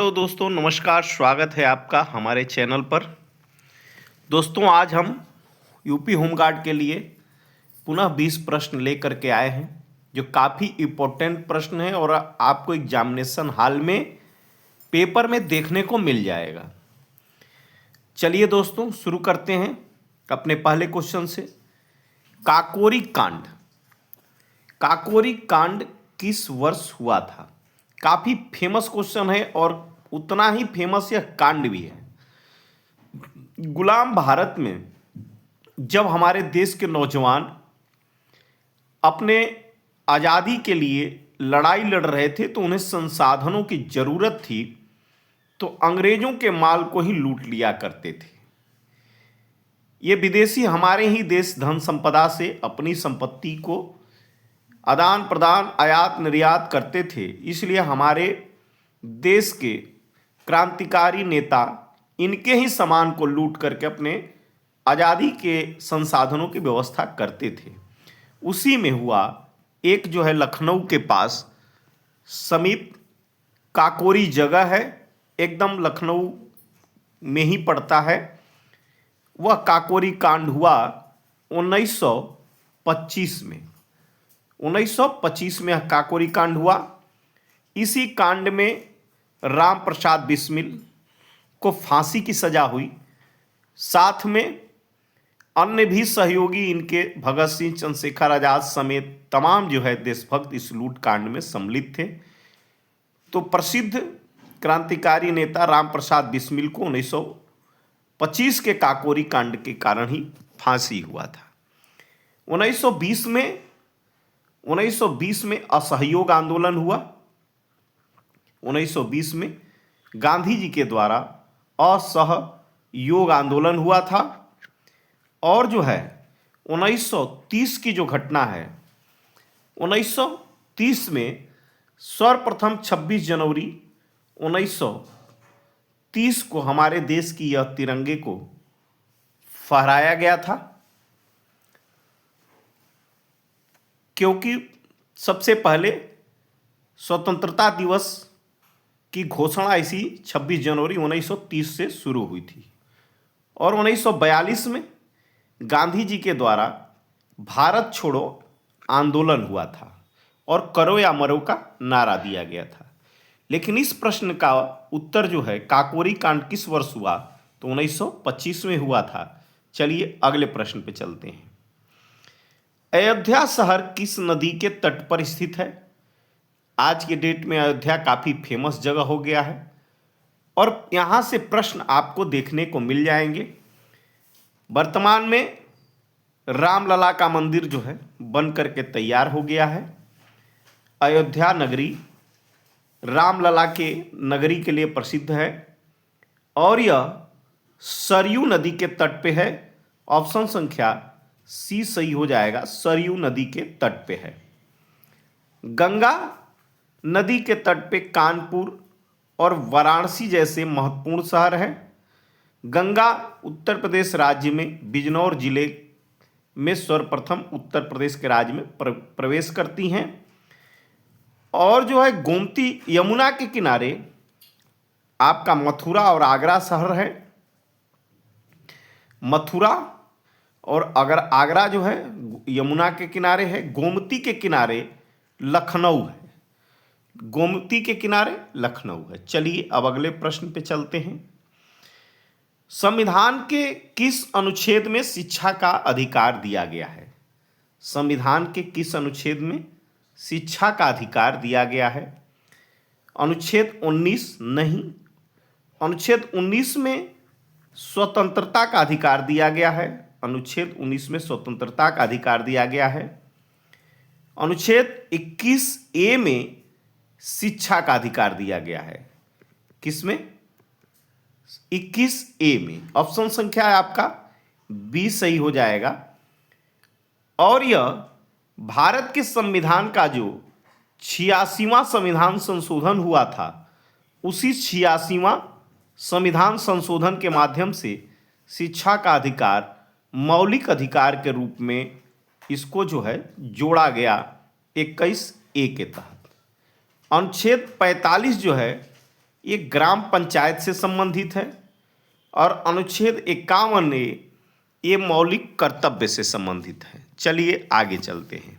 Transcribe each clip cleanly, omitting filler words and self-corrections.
तो दोस्तों नमस्कार, स्वागत है आपका हमारे चैनल पर। दोस्तों आज हम यूपी होमगार्ड के लिए पुनः 20 प्रश्न लेकर के आए हैं जो काफ़ी इम्पोर्टेंट प्रश्न है और आपको एग्जामिनेशन हॉल में पेपर में देखने को मिल जाएगा। चलिए दोस्तों शुरू करते हैं अपने पहले क्वेश्चन से। काकोरी कांड, काकोरी कांड किस वर्ष हुआ था? काफ़ी फेमस क्वेश्चन है और उतना ही फेमस यह कांड भी है। गुलाम भारत में जब हमारे देश के नौजवान अपने आज़ादी के लिए लड़ाई लड़ रहे थे तो उन्हें संसाधनों की ज़रूरत थी, तो अंग्रेज़ों के माल को ही लूट लिया करते थे। ये विदेशी हमारे ही देश धन संपदा से अपनी संपत्ति को आदान प्रदान आयात निर्यात करते थे, इसलिए हमारे देश के क्रांतिकारी नेता इनके ही सामान को लूट करके अपने आज़ादी के संसाधनों की व्यवस्था करते थे। उसी में हुआ एक जो है लखनऊ के पास समीप काकोरी जगह है, एकदम लखनऊ में ही पड़ता है। वह काकोरी कांड हुआ 1925 में। 1925 में काकोरी कांड हुआ। इसी कांड में राम प्रसाद बिस्मिल को फांसी की सजा हुई। साथ में अन्य भी सहयोगी इनके भगत सिंह, चंद्रशेखर आजाद समेत तमाम जो है देशभक्त इस लूट कांड में सम्मिलित थे। तो प्रसिद्ध क्रांतिकारी नेता राम प्रसाद बिस्मिल को 1925 के काकोरी कांड के कारण ही फांसी हुआ था। 1920 में असहयोग आंदोलन हुआ। 1920 में गांधी जी के द्वारा असहयोग आंदोलन हुआ था। और जो है 1930 की जो घटना है, 1930 में सर्वप्रथम 26 जनवरी 1930 को हमारे देश की यह तिरंगे को फहराया गया था, क्योंकि सबसे पहले स्वतंत्रता दिवस की घोषणा इसी 26 जनवरी 1930 से शुरू हुई थी। और 1942 में गांधी जी के द्वारा भारत छोड़ो आंदोलन हुआ था और करो या मरो का नारा दिया गया था। लेकिन इस प्रश्न का उत्तर जो है काकोरी कांड किस वर्ष हुआ, तो 1925 में हुआ था। चलिए अगले प्रश्न पे चलते हैं। अयोध्या शहर किस नदी के तट पर स्थित है? आज के डेट में अयोध्या काफ़ी फेमस जगह हो गया है और यहाँ से प्रश्न आपको देखने को मिल जाएंगे। वर्तमान में रामलला का मंदिर जो है बन करके तैयार हो गया है। अयोध्या नगरी रामलला के नगरी के लिए प्रसिद्ध है और यह सरयू नदी के तट पे है। ऑप्शन संख्या सी सही हो जाएगा, सरयू नदी के तट पे है। गंगा नदी के तट पे कानपुर और वाराणसी जैसे महत्वपूर्ण शहर हैं। गंगा उत्तर प्रदेश राज्य में बिजनौर जिले में सर्वप्रथम उत्तर प्रदेश के राज्य में प्रवेश करती हैं। और जो है गोमती यमुना के किनारे आपका मथुरा और आगरा शहर है। मथुरा और अगर आगरा जो है यमुना के किनारे है। गोमती के किनारे लखनऊ है। गोमती के किनारे लखनऊ है। चलिए अब अगले प्रश्न पे चलते हैं। संविधान के किस अनुच्छेद में शिक्षा का अधिकार दिया गया है? संविधान के किस अनुच्छेद में शिक्षा का अधिकार दिया गया है? अनुच्छेद 19 नहीं, अनुच्छेद 19 में स्वतंत्रता का अधिकार दिया गया है। अनुच्छेद 19 में स्वतंत्रता का अधिकार दिया गया है। अनुच्छेद 21A में शिक्षा का अधिकार दिया गया है। किसमें? 21A में। ऑप्शन संख्या है आपका बी सही हो जाएगा। और यह भारत के संविधान का जो 86वां संविधान संशोधन हुआ था, उसी 86वां संविधान संशोधन के माध्यम से शिक्षा का अधिकार मौलिक अधिकार के रूप में इसको जो है जोड़ा गया 21A के तहत। अनुच्छेद 45 जो है ये ग्राम पंचायत से संबंधित है। और अनुच्छेद 51A ये मौलिक कर्तव्य से संबंधित है। चलिए आगे चलते हैं।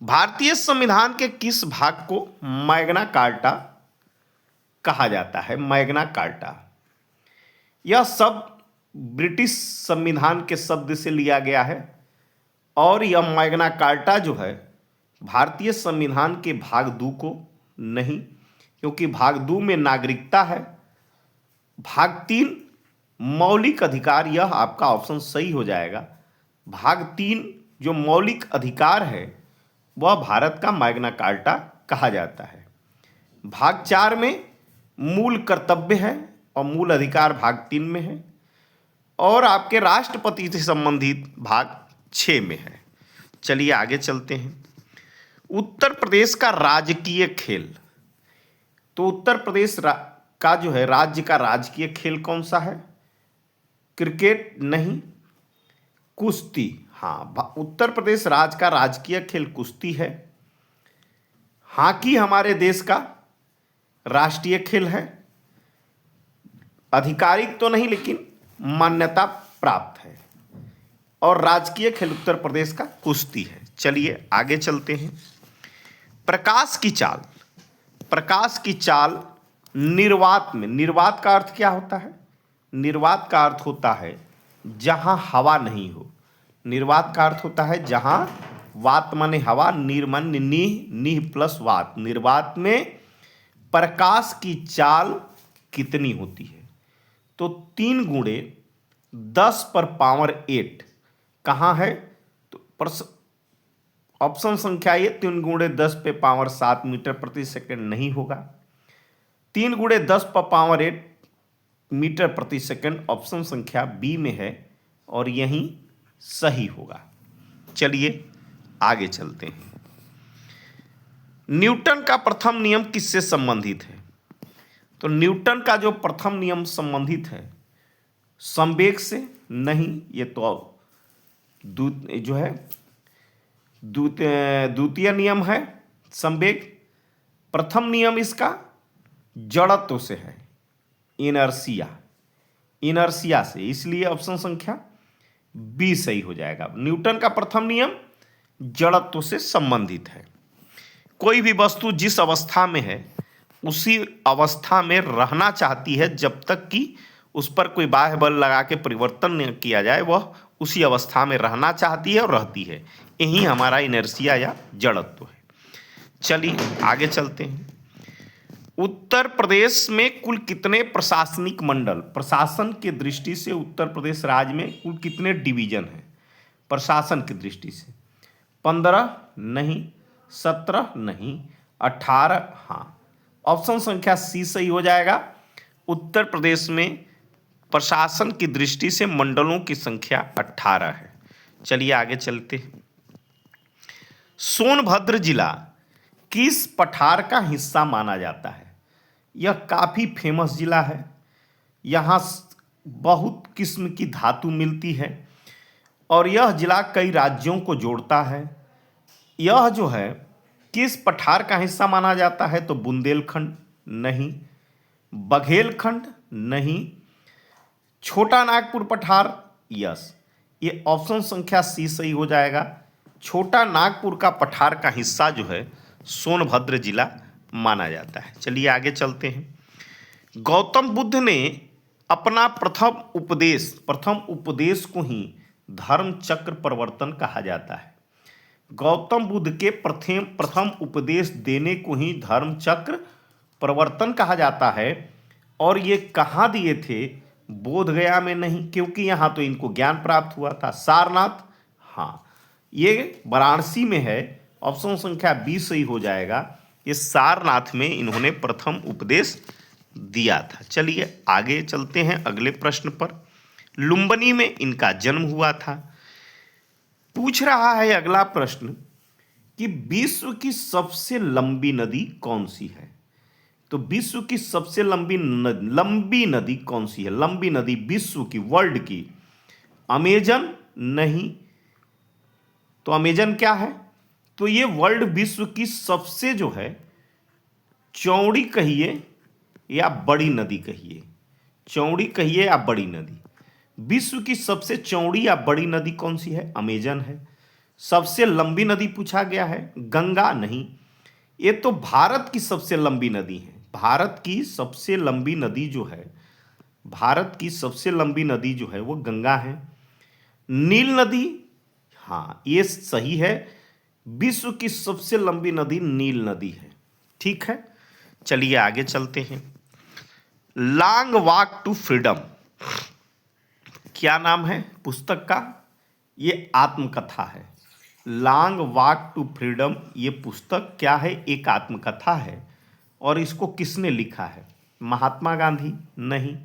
भारतीय संविधान के किस भाग को मैग्ना कार्टा कहा जाता है? मैग्ना कार्टा यह शब्द ब्रिटिश संविधान के शब्द से लिया गया है और यह मैग्ना कार्टा जो है भारतीय संविधान के भाग 2 को नहीं, क्योंकि भाग 2 में नागरिकता है। भाग 3 मौलिक अधिकार, यह आपका ऑप्शन सही हो जाएगा। भाग 3 जो मौलिक अधिकार है वह भारत का मैग्ना कार्टा कहा जाता है। भाग 4 में मूल कर्तव्य है और मूल अधिकार भाग 3 में है। और आपके राष्ट्रपति से संबंधित भाग 6 में है। चलिए आगे चलते हैं। उत्तर प्रदेश का राजकीय खेल, तो उत्तर प्रदेश का जो है राज्य का राजकीय खेल कौन सा है? क्रिकेट नहीं, कुश्ती। हाँ, उत्तर प्रदेश राज्य का राजकीय खेल कुश्ती है। हॉकी हमारे देश का राष्ट्रीय खेल है। आधिकारिक तो नहीं लेकिन मान्यता प्राप्त है। और राजकीय खेल उत्तर प्रदेश का कुश्ती है। चलिए आगे चलते हैं। प्रकाश की चाल, प्रकाश की चाल निर्वात में, निर्वात का अर्थ क्या होता है? निर्वात का अर्थ होता है जहां हवा नहीं हो। निर्वात का अर्थ होता है जहां वात माने हवा, निर्मन नीह, नीह प्लस वात। निर्वात में प्रकाश की चाल कितनी होती है? तो 3 गुणे 10 पर पावर 8 कहाँ है? तो ऑप्शन संख्या ये 3 गुणे 10 पे पावर 7 मीटर प्रति सेकंड नहीं होगा। 3 गुणे 10 पर पावर 8 मीटर प्रति सेकंड ऑप्शन संख्या बी में है और यही सही होगा। चलिए आगे चलते हैं। न्यूटन का प्रथम नियम किससे संबंधित है? तो न्यूटन का जो प्रथम नियम संबंधित है संवेग से नहीं, ये तो जो है द्वितीय नियम है संवेग। प्रथम नियम इसका जड़त्व से है, इनर्शिया, इनर्शिया से, इसलिए ऑप्शन संख्या बी सही हो जाएगा। न्यूटन का प्रथम नियम जड़त्व से संबंधित है। कोई भी वस्तु जिस अवस्था में है उसी अवस्था में रहना चाहती है जब तक कि उस पर कोई बाह्य बल लगा के परिवर्तन न किया जाए, वह उसी अवस्था में रहना चाहती है और रहती है। यही हमारा इनर्शिया या जड़त्व है। चलिए आगे चलते हैं। उत्तर प्रदेश में कुल कितने प्रशासनिक मंडल, प्रशासन की दृष्टि से उत्तर प्रदेश राज्य में कुल कितने डिवीजन हैं प्रशासन की दृष्टि से? 15 नहीं, 17 नहीं, 18। हाँ, ऑप्शन संख्या सी सही हो जाएगा। उत्तर प्रदेश में प्रशासन की दृष्टि से मंडलों की संख्या 18 है। चलिए आगे चलते हैं। सोनभद्र जिला किस पठार का हिस्सा माना जाता है? यह काफ़ी फेमस जिला है। यहाँ बहुत किस्म की धातु मिलती है और यह जिला कई राज्यों को जोड़ता है। यह जो है किस पठार का हिस्सा माना जाता है? तो बुंदेलखंड नहीं, बघेलखंड नहीं, छोटा नागपुर पठार यस, ये ऑप्शन संख्या सी सही हो जाएगा। छोटा नागपुर का पठार का हिस्सा जो है सोनभद्र जिला माना जाता है। चलिए आगे चलते हैं। गौतम बुद्ध ने अपना प्रथम उपदेश को ही धर्म चक्र प्रवर्तन कहा जाता है। गौतम बुद्ध के प्रथम उपदेश देने को ही धर्म चक्र प्रवर्तन कहा जाता है। और ये कहाँ दिए थे? बोधगया में नहीं, क्योंकि यहाँ तो इनको ज्ञान प्राप्त हुआ था। सारनाथ, हाँ, ये वाराणसी में है। ऑप्शन संख्या 20 सही हो जाएगा। ये सारनाथ में इन्होंने प्रथम उपदेश दिया था। चलिए आगे चलते हैं अगले प्रश्न पर। लुम्बिनी में इनका जन्म हुआ था। पूछ रहा है अगला प्रश्न कि विश्व की सबसे लंबी नदी कौन सी है? तो विश्व की सबसे लंबी नदी कौन सी है? लंबी नदी विश्व की, वर्ल्ड की, अमेजन नहीं। तो अमेजन क्या है? तो ये वर्ल्ड विश्व की सबसे जो है चौड़ी कहिए या बड़ी नदी कहिए, चौड़ी कहिए या बड़ी नदी। विश्व की सबसे चौड़ी या बड़ी नदी कौन सी है? अमेजन है। सबसे लंबी नदी पूछा गया है, गंगा नहीं, ये तो भारत की सबसे लंबी नदी है। भारत की सबसे लंबी नदी जो है, भारत की सबसे लंबी नदी जो है वो गंगा है। नील नदी, हाँ ये सही है, विश्व की सबसे लंबी नदी नील नदी है। ठीक है, चलिए आगे चलते हैं। लॉन्ग वॉक टू फ्रीडम क्या नाम है पुस्तक का? ये आत्मकथा है। लॉन्ग वॉक टू फ्रीडम ये पुस्तक क्या है? एक आत्मकथा है। और इसको किसने लिखा है? महात्मा गांधी? नहीं।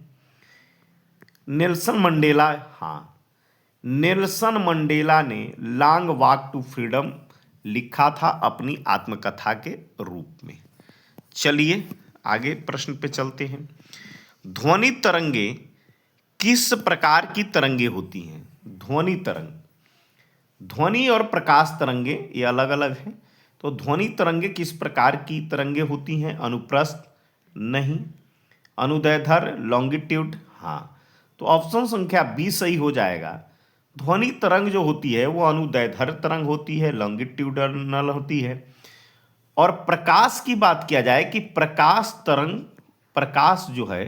Nelson Mandela? हाँ, नेल्सन मंडेला ने लॉन्ग वॉक टू फ्रीडम लिखा था अपनी आत्मकथा के रूप में। चलिए आगे प्रश्न पे चलते हैं। ध्वनि तरंगे किस प्रकार की तरंगे होती हैं? ध्वनि तरंग, ध्वनि और प्रकाश तरंगे ये अलग अलग हैं। तो ध्वनि तरंगे किस प्रकार की तरंगे होती हैं? अनुप्रस्थ? नहीं। अनुदैर्ध्य, लॉन्गिट्यूड? हाँ, तो ऑप्शन संख्या बी सही हो जाएगा। ध्वनि तरंग जो होती है वो अनुदैर्ध्य तरंग होती है, लॉन्गिट्यूडनल होती है। और प्रकाश की बात किया जाए कि प्रकाश तरंग, प्रकाश जो है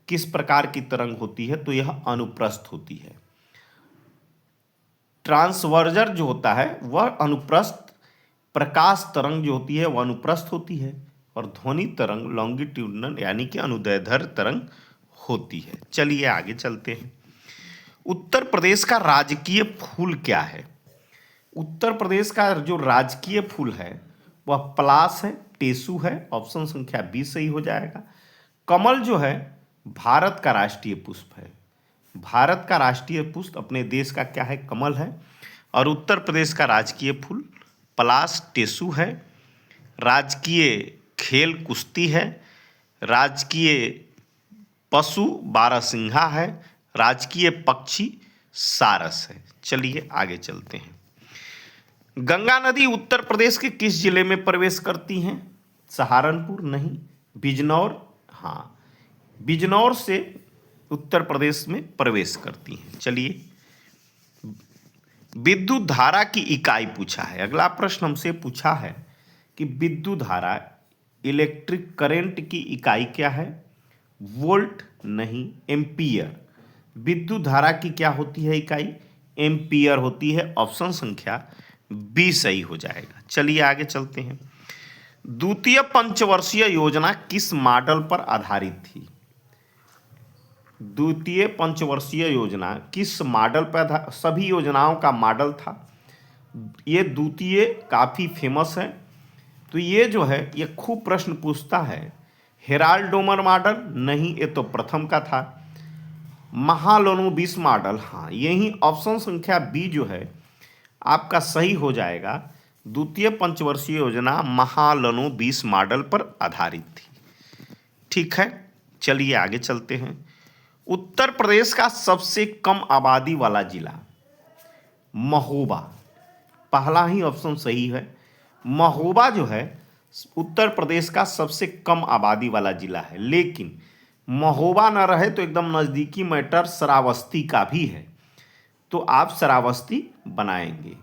किस प्रकार की तरंग होती है? तो यह अनुप्रस्थ होती है। ट्रांसवर्जर जो होता है वह अनुप्रस्थ, प्रकाश तरंग जो होती है वह अनुप्रस्थ होती है, और ध्वनि तरंग लॉन्गिट्यूडनल यानी कि अनुदैर्ध्य तरंग होती है। चलिए आगे चलते हैं। उत्तर प्रदेश का राजकीय फूल क्या है? उत्तर प्रदेश का जो राजकीय फूल है वह पलाश है, टेसू है। ऑप्शन संख्या बी सही हो जाएगा। कमल जो है भारत का राष्ट्रीय पुष्प है। भारत का राष्ट्रीय पुष्प अपने देश का क्या है? कमल है। और उत्तर प्रदेश का राजकीय फूल पलाश, टेसू है। राजकीय खेल कुश्ती है। राजकीय पशु बारहसिंघा है। राजकीय पक्षी सारस है। चलिए आगे चलते हैं। गंगा नदी उत्तर प्रदेश के किस जिले में प्रवेश करती हैं? सहारनपुर? नहीं। बिजनौर? हाँ, बिजनौर से उत्तर प्रदेश में प्रवेश करती हैं। चलिए, विद्युत धारा की इकाई पूछा है। अगला प्रश्न हमसे पूछा है कि विद्युत धारा, इलेक्ट्रिक करंट की इकाई क्या है? वोल्ट? नहीं। एम्पियर? विद्युत धारा की क्या होती है इकाई? एम्पियर होती है। ऑप्शन संख्या बी सही हो जाएगा। चलिए आगे चलते हैं। द्वितीय पंचवर्षीय योजना किस मॉडल पर आधारित थी? द्वितीय पंचवर्षीय योजना किस मॉडल पर? सभी योजनाओं का मॉडल था। ये द्वितीय काफ़ी फेमस है। तो ये जो है ये खूब प्रश्न पूछता है। Herald Domar model? नहीं, ये तो प्रथम का था। महालनोबिस मॉडल? हाँ, यही ऑप्शन संख्या बी जो है आपका सही हो जाएगा। द्वितीय पंचवर्षीय योजना महालनोबिस मॉडल पर आधारित थी। ठीक है, चलिए आगे चलते हैं। उत्तर प्रदेश का सबसे कम आबादी वाला जिला? महोबा। पहला ही ऑप्शन सही है। महोबा जो है उत्तर प्रदेश का सबसे कम आबादी वाला जिला है। लेकिन महोबा ना रहे तो एकदम नज़दीकी मैटर श्रावस्ती का भी है, तो आप श्रावस्ती बनाएंगे।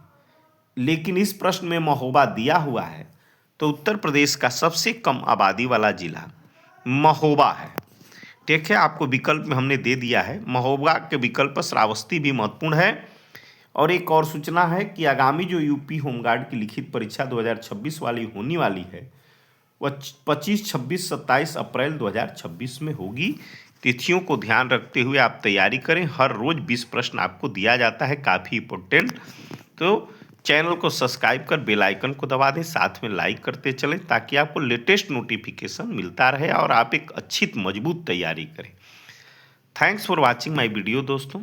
लेकिन इस प्रश्न में महोबा दिया हुआ है, तो उत्तर प्रदेश का सबसे कम आबादी वाला जिला महोबा है। ठीक है, आपको विकल्प में हमने दे दिया है। महोबा के विकल्प पर श्रावस्ती भी महत्वपूर्ण है। और एक और सूचना है कि आगामी जो यूपी होमगार्ड की लिखित परीक्षा 2026 वाली होने वाली है वह 25, 26, 27 अप्रैल 2026 में होगी। तिथियों को ध्यान रखते हुए आप तैयारी करें। हर रोज 20 प्रश्न आपको दिया जाता है, काफ़ी इंपॉर्टेंट। तो चैनल को सब्सक्राइब कर बेल आइकन को दबा दें, साथ में लाइक करते चलें ताकि आपको लेटेस्ट नोटिफिकेशन मिलता रहे और आप एक अच्छी मजबूत तैयारी करें। Thanks for watching my video दोस्तों।